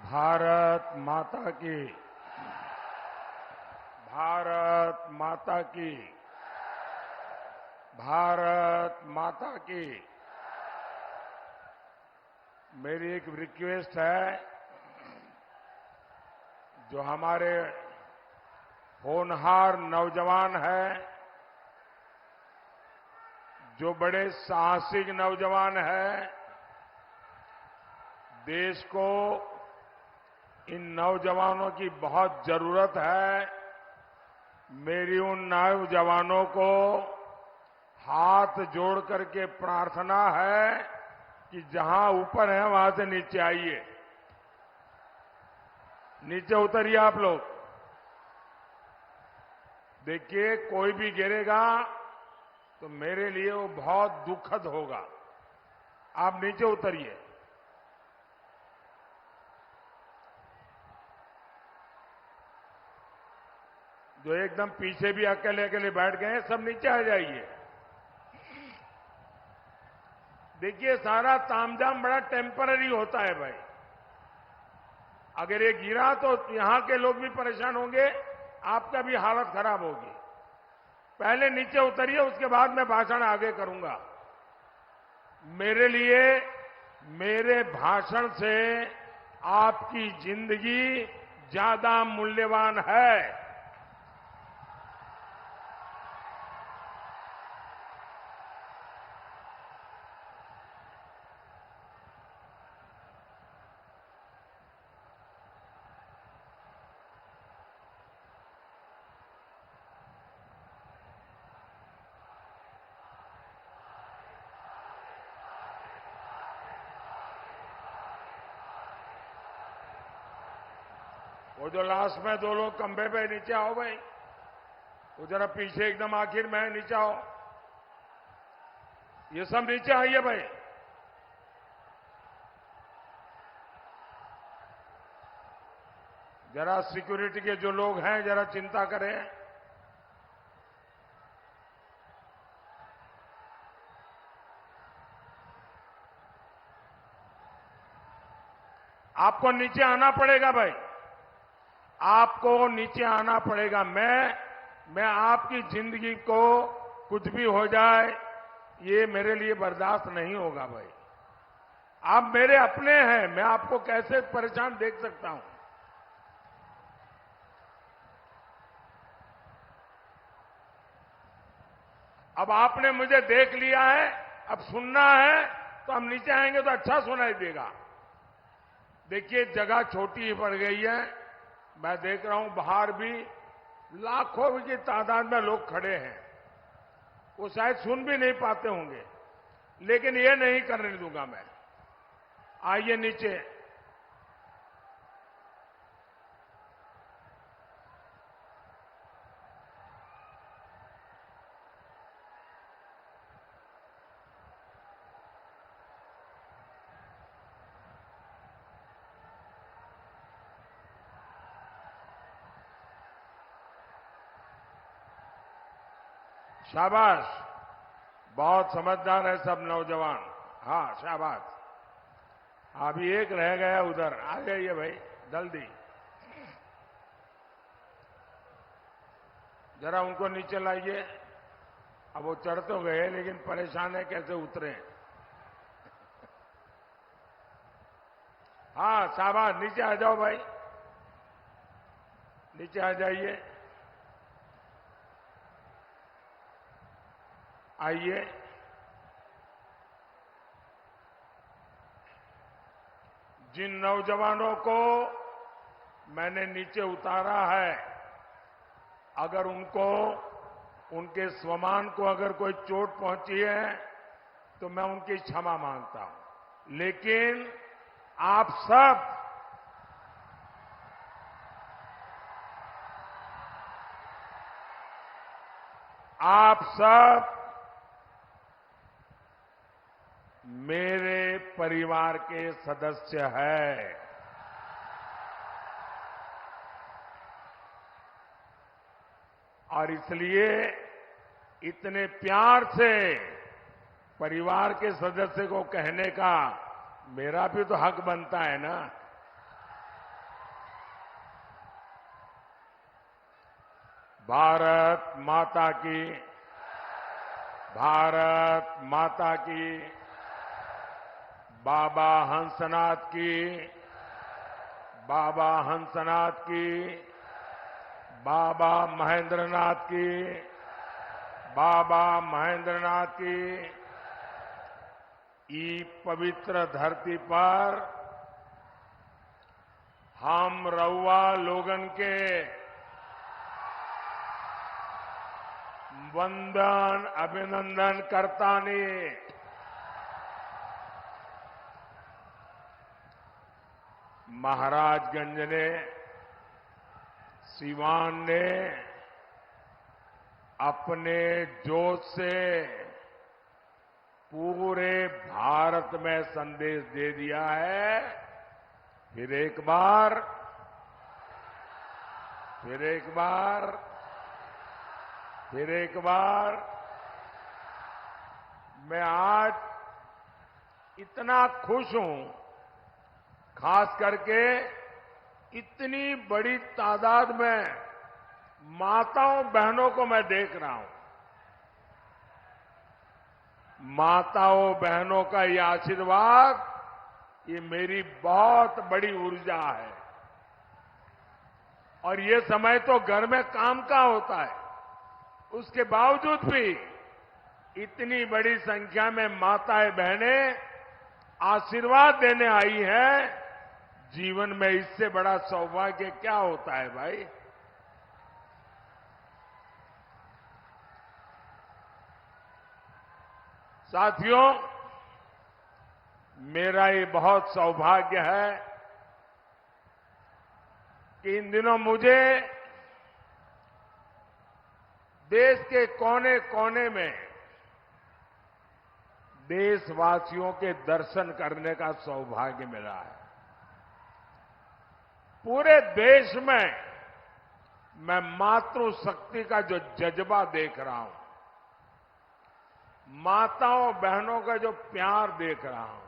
भारत माता की। भारत माता की। भारत माता की। मेरी एक रिक्वेस्ट है, जो हमारे होनहार नौजवान हैं, जो बड़े साहसिक नौजवान हैं, देश को इन नौजवानों की बहुत जरूरत है। मेरी उन नौजवानों को हाथ जोड़ करके प्रार्थना है कि जहां ऊपर है वहां से नीचे आइए, नीचे उतरिए आप लोग। देखिए, कोई भी गिरेगा तो मेरे लिए वो बहुत दुखद होगा। आप नीचे उतरिए। जो एकदम पीछे भी अकेले अकेले बैठ गए हैं, सब नीचे आ जाइए। देखिए, सारा तामझाम बड़ा टेम्पररी होता है भाई। अगर ये गिरा तो यहां के लोग भी परेशान होंगे, आपका भी हालत खराब होगी। पहले नीचे उतरिए, उसके बाद मैं भाषण आगे करूंगा। मेरे लिए, मेरे भाषण से आपकी जिंदगी ज्यादा मूल्यवान है। वो जो लास्ट में दो लोग खंभे पे, नीचे आओ भाई। वो जरा पीछे एकदम आखिर में नीचे आओ। ये सब नीचे आइए भाई। जरा सिक्योरिटी के जो लोग हैं, जरा चिंता करें। आपको नीचे आना पड़ेगा भाई, आपको नीचे आना पड़ेगा। मैं आपकी जिंदगी को कुछ भी हो जाए, ये मेरे लिए बर्दाश्त नहीं होगा भाई। आप मेरे अपने हैं, मैं आपको कैसे परेशान देख सकता हूं। अब आपने मुझे देख लिया है, अब सुनना है तो हम नीचे आएंगे तो अच्छा सुनाई देगा। देखिए, जगह छोटी पड़ गई है। मैं देख रहा हूं बाहर भी लाखों की तादाद में लोग खड़े हैं। वो शायद सुन भी नहीं पाते होंगे, लेकिन ये नहीं करने दूंगा मैं। आइए नीचे। शाबाश, बहुत समझदार है सब नौजवान। हाँ, शाबाश। अभी एक रह गया उधर, आ जाइए भाई जल्दी। जरा उनको नीचे लाइए। अब वो चढ़ तो गए, लेकिन परेशान है कैसे उतरे। हाँ, शाबाश, नीचे आ जाओ भाई, नीचे आ जाइए। आइए। जिन नौजवानों को मैंने नीचे उतारा है, अगर उनको, उनके स्वमान को अगर कोई चोट पहुंची है तो मैं उनकी क्षमा मांगता हूं। लेकिन आप सब मेरे परिवार के सदस्य हैं। और इसलिए इतने प्यार से परिवार के सदस्य को कहने का मेरा भी तो हक बनता है ना। भारत माता की, भारत माता की, बाबा हंसनाथ की, बाबा हंसनाथ की, बाबा महेंद्रनाथ की, बाबा महेंद्रनाथ की। ई पवित्र धरती पर हम रउआ लोगन के वंदन अभिनंदन करतानी। महाराजगंज ने, सिवान ने अपने जोश से पूरे भारत में संदेश दे दिया है। फिर एक बार, फिर एक बार, फिर एक बार मैं आज इतना खुश हूं, खास करके इतनी बड़ी तादाद में माताओं बहनों को मैं देख रहा हूं। माताओं बहनों का ये आशीर्वाद, ये मेरी बहुत बड़ी ऊर्जा है। और ये समय तो घर में काम का होता है, उसके बावजूद भी इतनी बड़ी संख्या में माताएं बहनें आशीर्वाद देने आई हैं। जीवन में इससे बड़ा सौभाग्य क्या होता है भाई। साथियों, मेरा ये बहुत सौभाग्य है कि इन दिनों मुझे देश के कोने कोने में देशवासियों के दर्शन करने का सौभाग्य मिला है। पूरे देश में मैं मातृशक्ति का जो जज्बा देख रहा हूं, माताओं बहनों का जो प्यार देख रहा हूं,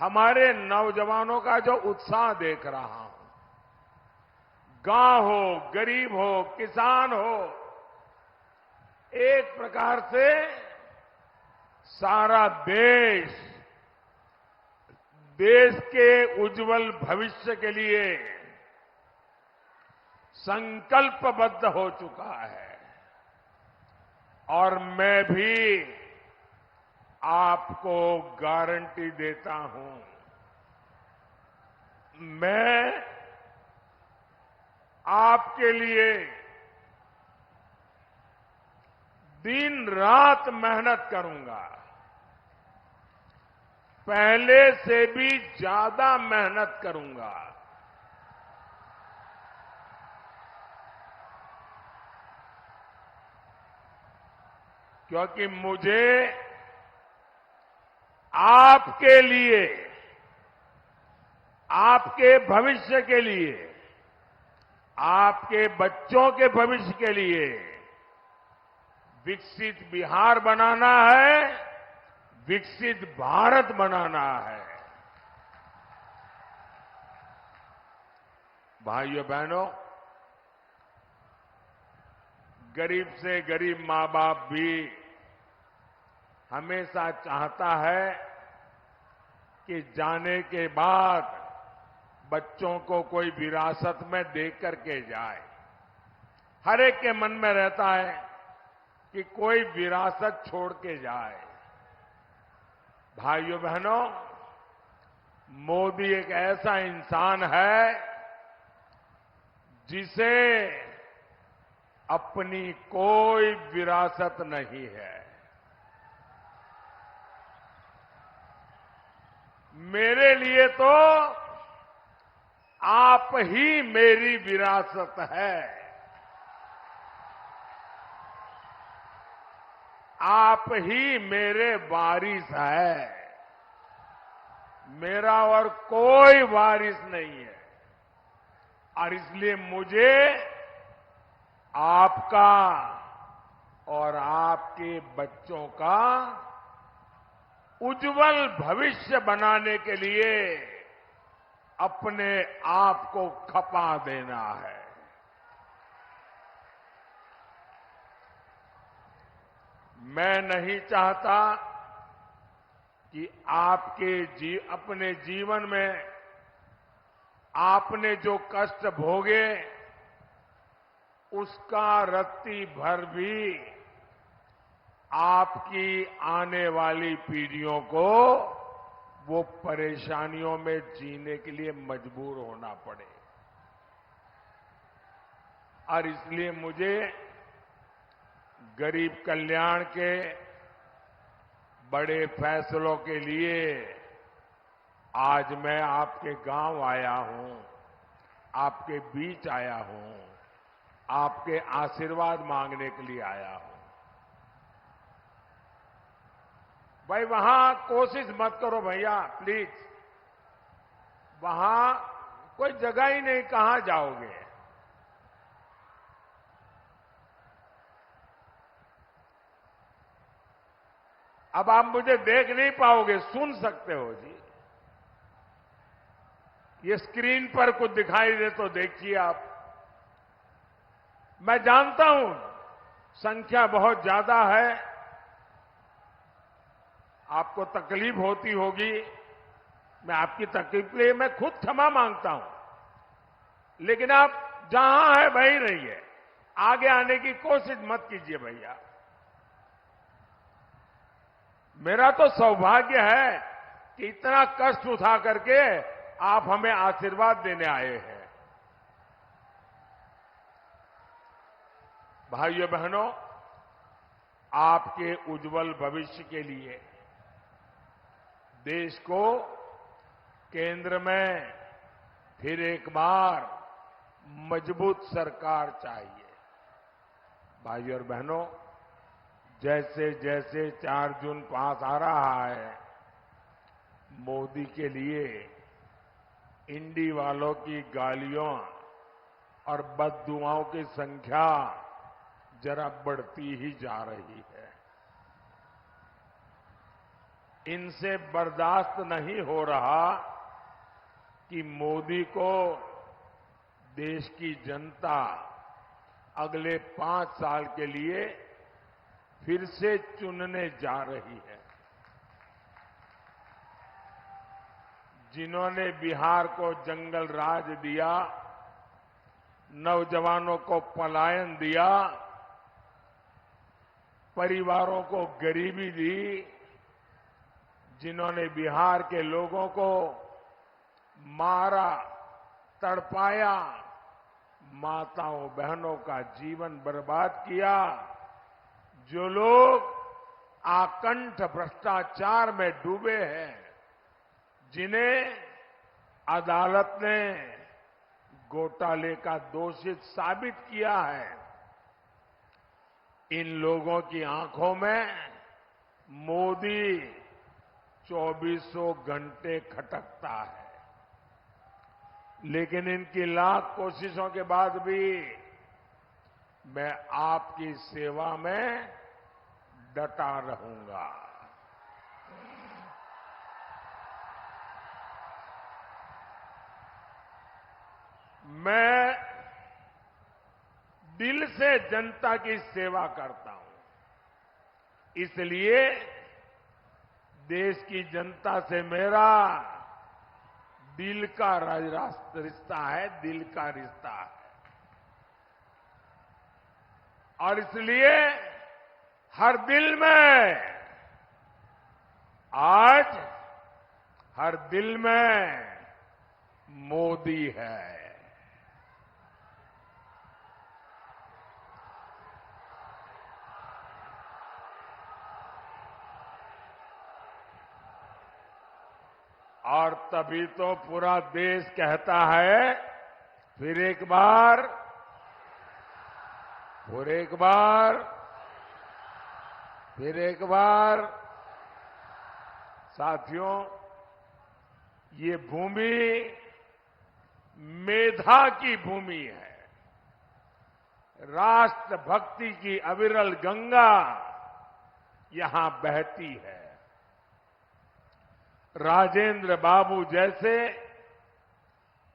हमारे नौजवानों का जो उत्साह देख रहा हूं, गांव हो, गरीब हो, किसान हो, एक प्रकार से सारा देश के उज्जवल भविष्य के लिए संकल्पबद्ध हो चुका है। और मैं भी आपको गारंटी देता हूं, मैं आपके लिए दिन रात मेहनत करूंगा, पहले से भी ज्यादा मेहनत करूंगा। क्योंकि मुझे आपके लिए, आपके भविष्य के लिए, आपके बच्चों के भविष्य के लिए विकसित बिहार बनाना है, विकसित भारत बनाना है। भाइयों बहनों, गरीब से गरीब मां बाप भी हमेशा चाहता है कि जाने के बाद बच्चों को कोई विरासत में दे करके जाए। हर एक के मन में रहता है कि कोई विरासत छोड़ के जाए। भाइयों बहनों, मोदी एक ऐसा इंसान है जिसे अपनी कोई विरासत नहीं है। मेरे लिए तो आप ही मेरी विरासत है। आप ही मेरे वारिस है। मेरा और कोई वारिस नहीं है। और इसलिए मुझे आपका और आपके बच्चों का उज्जवल भविष्य बनाने के लिए अपने आप को खपा देना है। मैं नहीं चाहता कि अपने जीवन में आपने जो कष्ट भोगे उसका रत्ती भर भी आपकी आने वाली पीढ़ियों को वो परेशानियों में जीने के लिए मजबूर होना पड़े। और इसलिए मुझे गरीब कल्याण के बड़े फैसलों के लिए आज मैं आपके गांव आया हूं, आपके बीच आया हूं, आपके आशीर्वाद मांगने के लिए आया हूं। भाई वहां कोशिश मत करो भैया, प्लीज। वहां कोई जगह ही नहीं, कहां जाओगे? अब आप मुझे देख नहीं पाओगे, सुन सकते हो जी। ये स्क्रीन पर कुछ दिखाई दे तो देखिए आप। मैं जानता हूं संख्या बहुत ज्यादा है, आपको तकलीफ होती होगी। मैं आपकी तकलीफ के लिए मैं खुद क्षमा मांगता हूं, लेकिन आप जहां है वहीं रहिए, आगे आने की कोशिश मत कीजिए भैया। मेरा तो सौभाग्य है कि इतना कष्ट उठा करके आप हमें आशीर्वाद देने आए हैं। भाइयों बहनों, आपके उज्जवल भविष्य के लिए देश को केंद्र में फिर एक बार मजबूत सरकार चाहिए। भाइयों और बहनों, जैसे जैसे 4 जून पास आ रहा है, मोदी के लिए इंडी वालों की गालियों और बददुआओं की संख्या जरा बढ़ती ही जा रही है। इनसे बर्दाश्त नहीं हो रहा कि मोदी को देश की जनता अगले 5 साल के लिए फिर से चुनने जा रही है। जिन्होंने बिहार को जंगल राज दिया, नौजवानों को पलायन दिया, परिवारों को गरीबी दी, जिन्होंने बिहार के लोगों को मारा, तड़पाया, माताओं बहनों का जीवन बर्बाद किया, जो लोग आकंठ भ्रष्टाचार में डूबे हैं, जिन्हें अदालत ने घोटाले का दोषित साबित किया है, इन लोगों की आंखों में मोदी 2400 घंटे खटकता है। लेकिन इनकी लाख कोशिशों के बाद भी मैं आपकी सेवा में डटा रहूंगा। मैं दिल से जनता की सेवा करता हूं, इसलिए देश की जनता से मेरा दिल का रिश्ता है, दिल का रिश्ता है। और इसलिए हर दिल में, आज हर दिल में मोदी है। और तभी तो पूरा देश कहता है, फिर एक बार, फिर एक बार, फिर एक बार। साथियों, ये भूमि मेधा की भूमि है, राष्ट्रभक्ति की अविरल गंगा यहां बहती है। राजेंद्र बाबू जैसे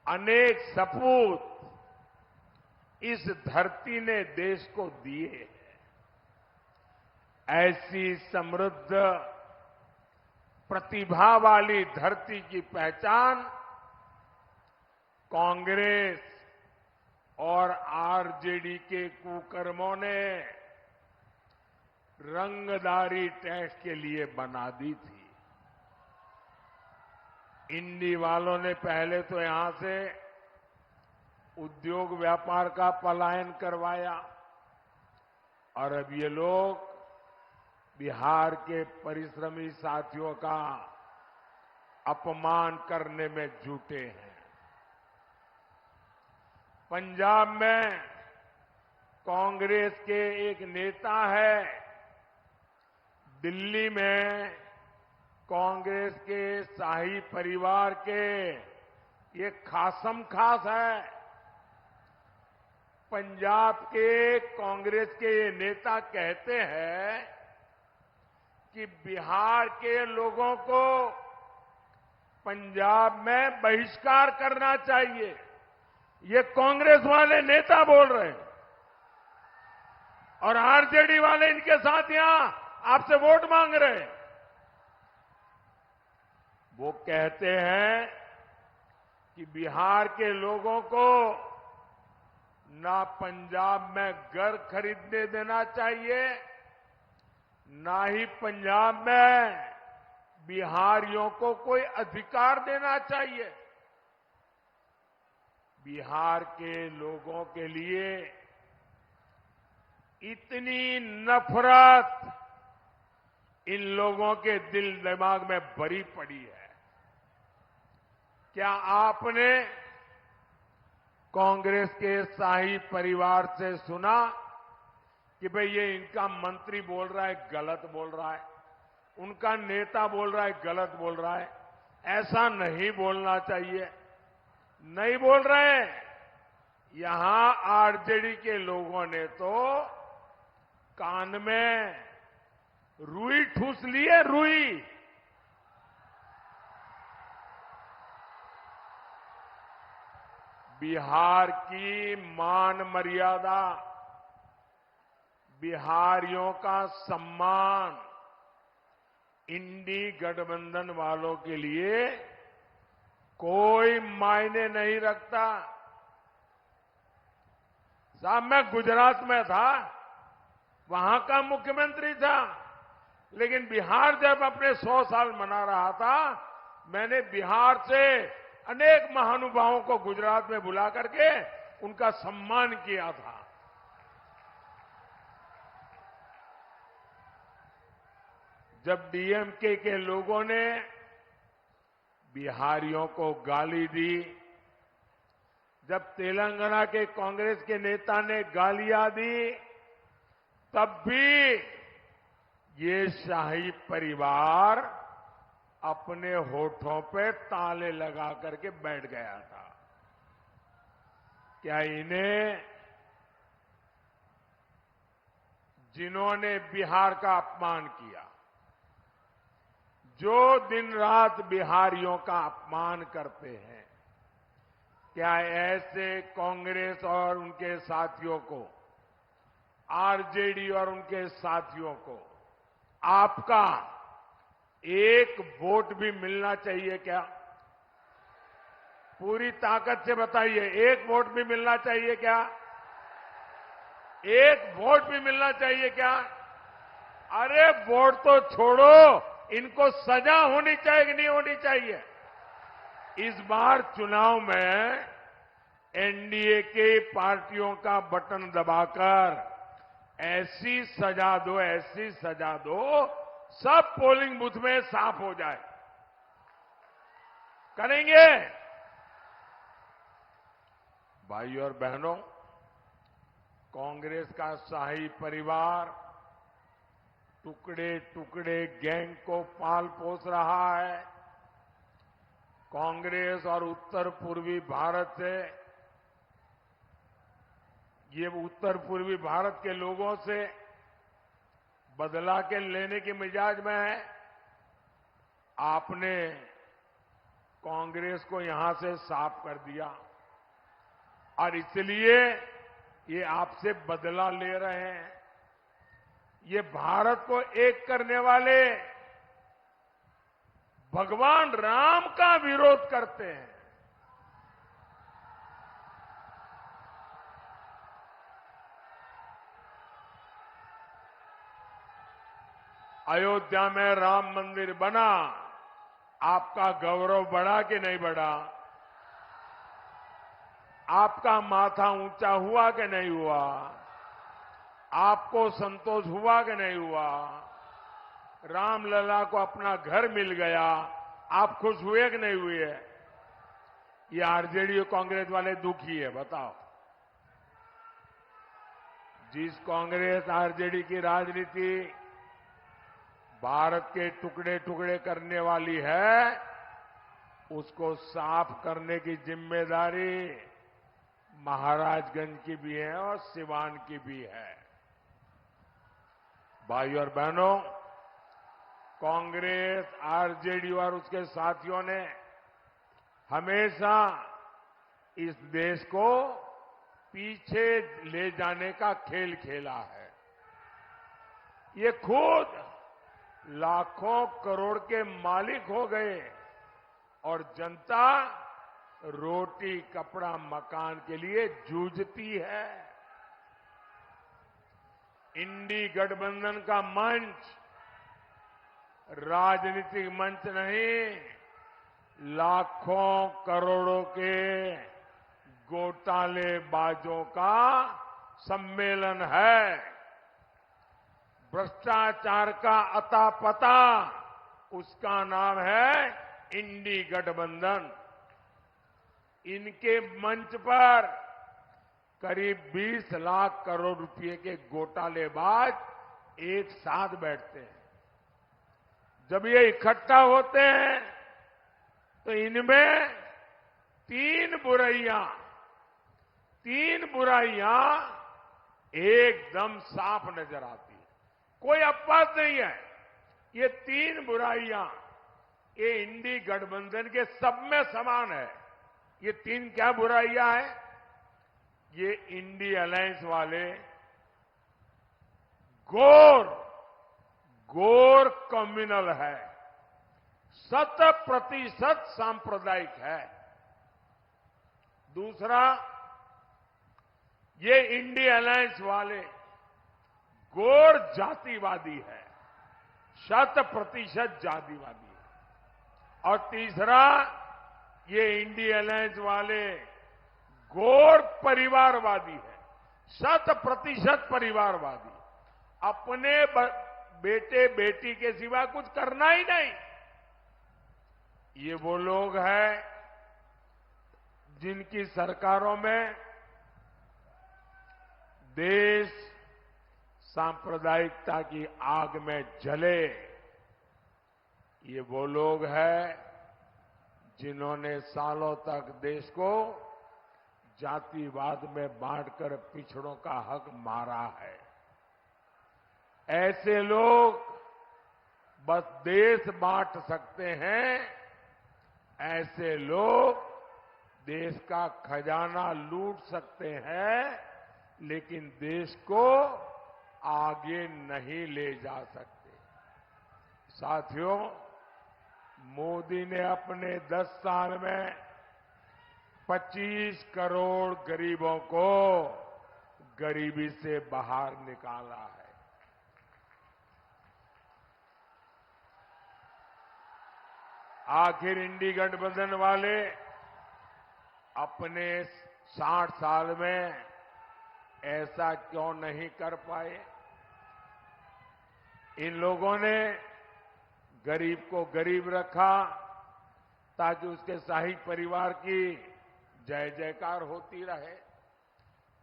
अनेक सपूत इस धरती ने देश को दिए हैं। ऐसी समृद्ध प्रतिभा वाली धरती की पहचान कांग्रेस और आरजेडी के कुकर्मों ने रंगदारी टैक्स के लिए बना दी थी। इंडी वालों ने पहले तो यहां से उद्योग व्यापार का पलायन करवाया और अब ये लोग बिहार के परिश्रमी साथियों का अपमान करने में जुटे हैं। पंजाब में कांग्रेस के एक नेता है, दिल्ली में कांग्रेस के शाही परिवार के ये खासम खास है। पंजाब के कांग्रेस के ये नेता कहते हैं कि बिहार के लोगों को पंजाब में बहिष्कार करना चाहिए। ये कांग्रेस वाले नेता बोल रहे हैं और आरजेडी वाले इनके साथ यहां आपसे वोट मांग रहे हैं। वो कहते हैं कि बिहार के लोगों को ना पंजाब में घर खरीदने देना चाहिए, ना ही पंजाब में बिहारियों को कोई अधिकार देना चाहिए। बिहार के लोगों के लिए इतनी नफरत इन लोगों के दिल दिमाग में भरी पड़ी है। क्या आपने कांग्रेस के शाही परिवार से सुना कि भाई ये इनका मंत्री बोल रहा है गलत बोल रहा है, उनका नेता बोल रहा है गलत बोल रहा है? ऐसा नहीं बोलना चाहिए। नहीं बोल रहे हैं। यहां आरजेडी के लोगों ने तो कान में रुई ठूस ली है, रुई। बिहार की मान मर्यादा, बिहारियों का सम्मान इंडी गठबंधन वालों के लिए कोई मायने नहीं रखता। साहब, मैं गुजरात में था, वहां का मुख्यमंत्री था, लेकिन बिहार जब अपने 100 साल मना रहा था, मैंने बिहार से अनेक महानुभावों को गुजरात में बुला करके उनका सम्मान किया था। जब डीएमके के लोगों ने बिहारियों को गाली दी, जब तेलंगाना के कांग्रेस के नेता ने गालियां दी, तब भी ये शाही परिवार अपने होठों पे ताले लगा करके बैठ गया था। क्या इन्हें, जिन्होंने बिहार का अपमान किया, जो दिन रात बिहारियों का अपमान करते हैं, क्या ऐसे कांग्रेस और उनके साथियों को, आरजेडी और उनके साथियों को आपका एक वोट भी मिलना चाहिए क्या? पूरी ताकत से बताइए, एक वोट भी मिलना चाहिए क्या? एक वोट भी मिलना चाहिए क्या? अरे वोट तो छोड़ो, इनको सजा होनी चाहिए कि नहीं होनी चाहिए? इस बार चुनाव में एनडीए के पार्टियों का बटन दबाकर ऐसी सजा दो, ऐसी सजा दो, सब पोलिंग बूथ में साफ हो जाए। करेंगे? भाइयों और बहनों, कांग्रेस का शाही परिवार टुकड़े टुकड़े गैंग को पाल पोस रहा है। कांग्रेस और उत्तर पूर्वी भारत से, ये उत्तर पूर्वी भारत के लोगों से बदला के लेने के मिजाज में है। आपने कांग्रेस को यहां से साफ कर दिया और इसलिए ये आपसे बदला ले रहे हैं। ये भारत को एक करने वाले भगवान राम का विरोध करते हैं। अयोध्या में राम मंदिर बना, आपका गौरव बढ़ा कि नहीं बढ़ा? आपका माथा ऊंचा हुआ कि नहीं हुआ? आपको संतोष हुआ कि नहीं हुआ? रामलला को अपना घर मिल गया, आप खुश हुए कि नहीं हुए? ये आरजेडी और कांग्रेस वाले दुखी है, बताओ। जिस कांग्रेस आरजेडी की राजनीति भारत के टुकड़े टुकड़े करने वाली है, उसको साफ करने की जिम्मेदारी महाराजगंज की भी है और सिवान की भी है। भाई और बहनों, कांग्रेस, आरजेडी और उसके साथियों ने हमेशा इस देश को पीछे ले जाने का खेल खेला है। ये खुद लाखों करोड़ के मालिक हो गए और जनता रोटी, कपड़ा, मकान के लिए जूझती है। इंडी गठबंधन का मंच राजनीतिक मंच नहीं, लाखों करोड़ों के घोटालेबाजों का सम्मेलन है। भ्रष्टाचार का अता पता, उसका नाम है इंडी गठबंधन। इनके मंच पर करीब 20 लाख करोड़ रुपए के घोटालेबाज एक साथ बैठते हैं। जब ये इकट्ठा होते हैं तो इनमें तीन बुराइयां एकदम साफ नजर आती है। कोई अपवाद नहीं है। ये तीन बुराइयां ये इंडी गठबंधन के सब में समान है। ये तीन क्या बुराइयां हैं? ये इंडी अलायंस वाले घोर कम्युनल है, 100% सांप्रदायिक है। दूसरा, ये इंडी अलायंस वाले घोर जातिवादी है, 100% जातिवादी है। और तीसरा, ये इंडी अलायंस वाले घोर परिवारवादी है, 100% परिवारवादी। अपने बेटे बेटी के सिवा कुछ करना ही नहीं। ये वो लोग हैं जिनकी सरकारों में देश सांप्रदायिकता की आग में जले। ये वो लोग हैं जिन्होंने सालों तक देश को जातिवाद में बांटकर पिछड़ों का हक मारा है। ऐसे लोग बस देश बांट सकते हैं, ऐसे लोग देश का खजाना लूट सकते हैं, लेकिन देश को आगे नहीं ले जा सकते। साथियों, मोदी ने अपने 10 साल में 25 करोड़ गरीबों को गरीबी से बाहर निकाला है। आखिर इंडी गठबंधन वाले अपने 60 साल में ऐसा क्यों नहीं कर पाए? इन लोगों ने गरीब को गरीब रखा ताकि उसके शाही परिवार की जय जयकार होती रहे।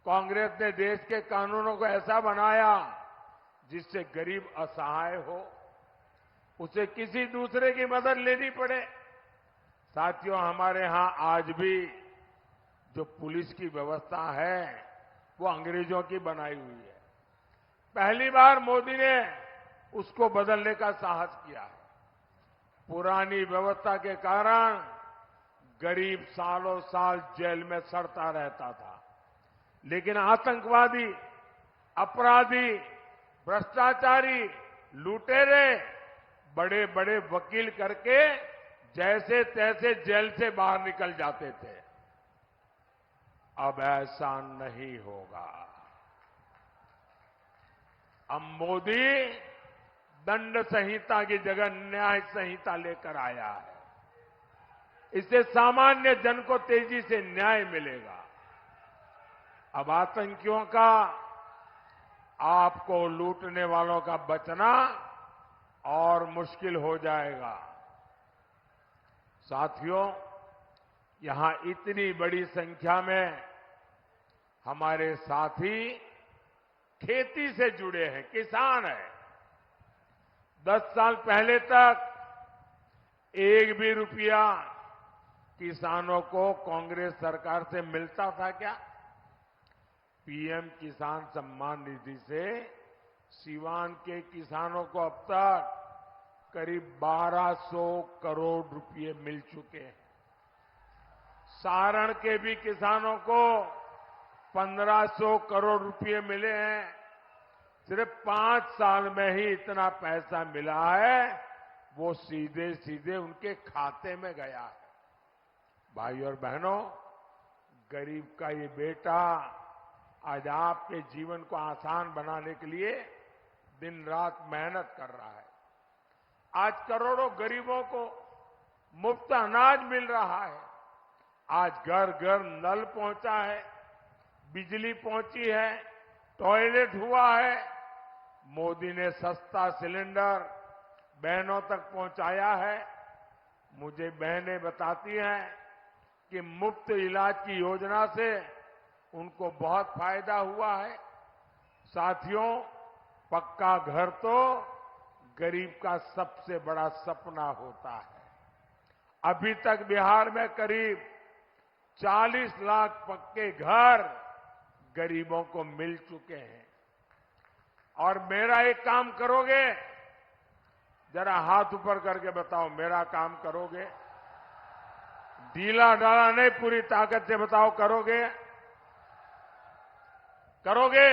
कांग्रेस ने देश के कानूनों को ऐसा बनाया जिससे गरीब असहाय हो, उसे किसी दूसरे की मदद लेनी पड़े। साथियों, हमारे यहां आज भी जो पुलिस की व्यवस्था है वो अंग्रेजों की बनाई हुई है। पहली बार मोदी ने उसको बदलने का साहस किया है। पुरानी व्यवस्था के कारण गरीब सालों साल जेल में सड़ता रहता था, लेकिन आतंकवादी, अपराधी भ्रष्टाचारी, लुटेरे बड़े बड़े वकील करके जैसे तैसे जेल से बाहर निकल जाते थे। अब ऐसा नहीं होगा। अब मोदी दंड संहिता की जगह न्याय संहिता लेकर आया है। इससे सामान्य जन को तेजी से न्याय मिलेगा। अब आतंकियों का, आपको लूटने वालों का बचना और मुश्किल हो जाएगा। साथियों, यहां इतनी बड़ी संख्या में हमारे साथी खेती से जुड़े हैं, किसान हैं। 10 साल पहले तक एक भी रुपया किसानों को कांग्रेस सरकार से मिलता था क्या? पीएम किसान सम्मान निधि से सीवान के किसानों को अब तक करीब 1200 करोड़ रुपए मिल चुके हैं। सारण के भी किसानों को 1500 करोड़ रुपए मिले हैं। सिर्फ 5 साल में ही इतना पैसा मिला है, वो सीधे सीधे उनके खाते में गया है। भाई और बहनों, गरीब का ये बेटा आज आपके जीवन को आसान बनाने के लिए दिन रात मेहनत कर रहा है। आज करोड़ों गरीबों को मुफ्त अनाज मिल रहा है। आज घर घर नल पहुंचा है, बिजली पहुंची है, टॉयलेट हुआ है। मोदी ने सस्ता सिलेंडर बहनों तक पहुंचाया है। मुझे बहनें बताती हैं कि मुफ्त इलाज की योजना से उनको बहुत फायदा हुआ है। साथियों, पक्का घर तो गरीब का सबसे बड़ा सपना होता है। अभी तक बिहार में करीब 40 लाख पक्के घर गरीबों को मिल चुके हैं। और मेरा एक काम करोगे? जरा हाथ ऊपर करके बताओ, मेरा काम करोगे? ढीला ढाला नहीं, पूरी ताकत से बताओ, करोगे? करोगे?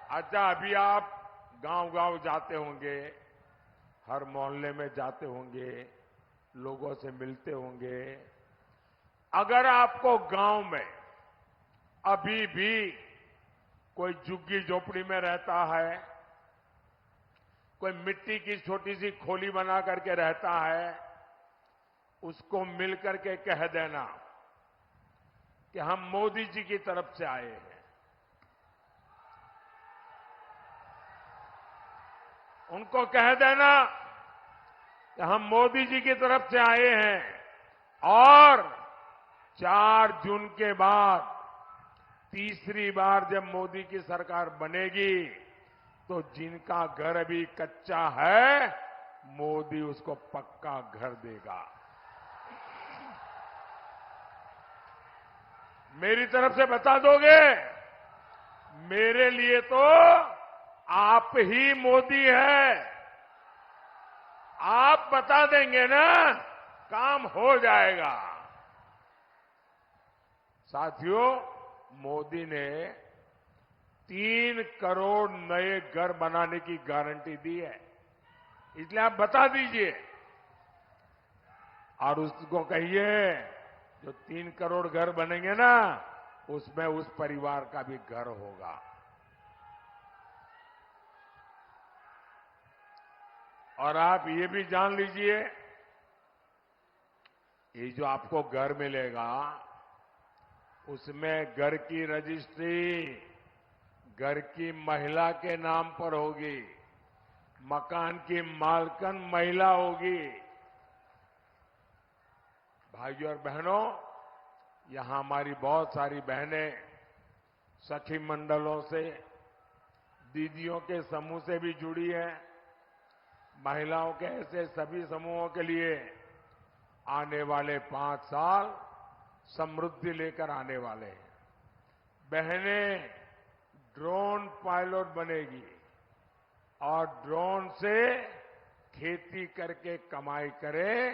अच्छा, अभी आप गांव-गांव जाते होंगे, हर मोहल्ले में जाते होंगे, लोगों से मिलते होंगे। अगर आपको गांव में अभी भी कोई झुग्गी झोपड़ी में रहता है, कोई मिट्टी की छोटी सी खोली बना करके रहता है, उसको मिलकर के कह देना कि हम मोदी जी की तरफ से आए हैं। उनको कह देना कि हम मोदी जी की तरफ से आए हैं और 4 जून के बाद तीसरी बार जब मोदी की सरकार बनेगी तो जिनका घर अभी कच्चा है, मोदी उसको पक्का घर देगा। मेरी तरफ से बता दोगे? मेरे लिए तो आप ही मोदी है। आप बता देंगे ना, काम हो जाएगा। साथियों, मोदी ने 3 करोड़ नए घर बनाने की गारंटी दी है। इसलिए आप बता दीजिए और उसको कहिए जो 3 करोड़ घर बनेंगे ना, उसमें उस परिवार का भी घर होगा। और आप ये भी जान लीजिए, ये जो आपको घर मिलेगा, उसमें घर की रजिस्ट्री घर की महिला के नाम पर होगी। मकान की मालकन महिला होगी। भाइयों और बहनों, यहां हमारी बहुत सारी बहनें सखी मंडलों से, दीदियों के समूह से भी जुड़ी हैं। महिलाओं के ऐसे सभी समूहों के लिए आने वाले 5 साल समृद्धि लेकर आने वाले हैं। बहनें ड्रोन पायलट बनेगी और ड्रोन से खेती करके कमाई करे,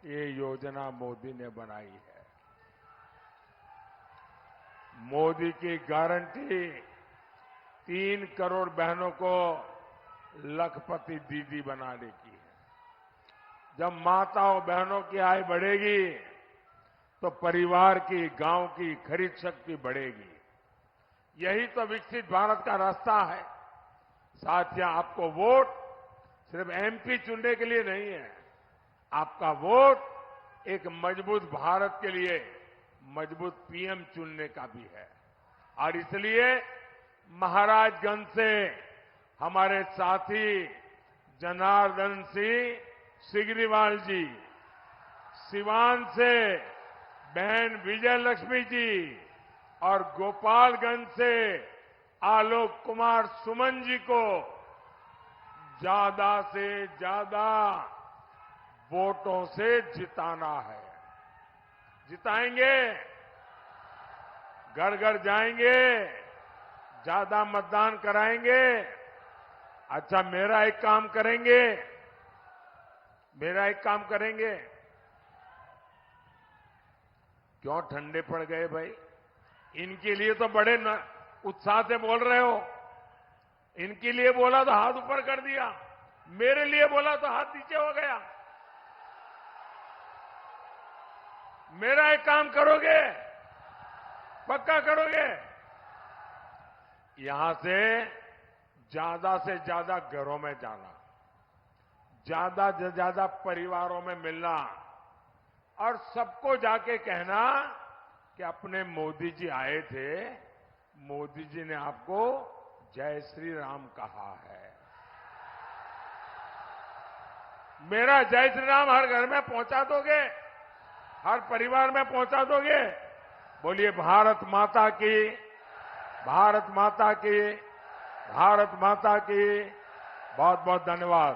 ये योजना मोदी ने बनाई है। मोदी की गारंटी 3 करोड़ बहनों को लखपति दीदी बनाने की है। जब माताओं बहनों की आय बढ़ेगी तो परिवार की, गांव की खरीद शक्ति बढ़ेगी। यही तो विकसित भारत का रास्ता है। साथियों, आपको वोट सिर्फ एमपी चुनने के लिए नहीं है। आपका वोट एक मजबूत भारत के लिए मजबूत पीएम चुनने का भी है। और इसलिए महाराजगंज से हमारे साथी जनार्दन सिंह सिग्रीवाल जी, सिवान से बहन विजय लक्ष्मी जी और गोपालगंज से आलोक कुमार सुमन जी को ज्यादा से ज्यादा वोटों से जिताना है। जिताएंगे, घर घर जाएंगे, ज्यादा मतदान कराएंगे। अच्छा, मेरा एक काम करेंगे। क्यों ठंडे पड़ गए भाई? इनके लिए तो बड़े उत्साह से बोल रहे हो। इनके लिए बोला तो हाथ ऊपर कर दिया, मेरे लिए बोला तो हाथ नीचे हो गया। मेरा एक काम करोगे? पक्का करोगे? यहां से ज्यादा घरों में जाना, ज्यादा से ज्यादा परिवारों में मिलना और सबको जाके कहना कि अपने मोदी जी आए थे, मोदी जी ने आपको जय श्री राम कहा है। मेरा जय श्री राम हर घर में पहुंचा दोगे? हर परिवार में पहुंचा दोगे? बोलिए भारत माता की, भारत माता की, भारत माता की। बहुत बहुत धन्यवाद।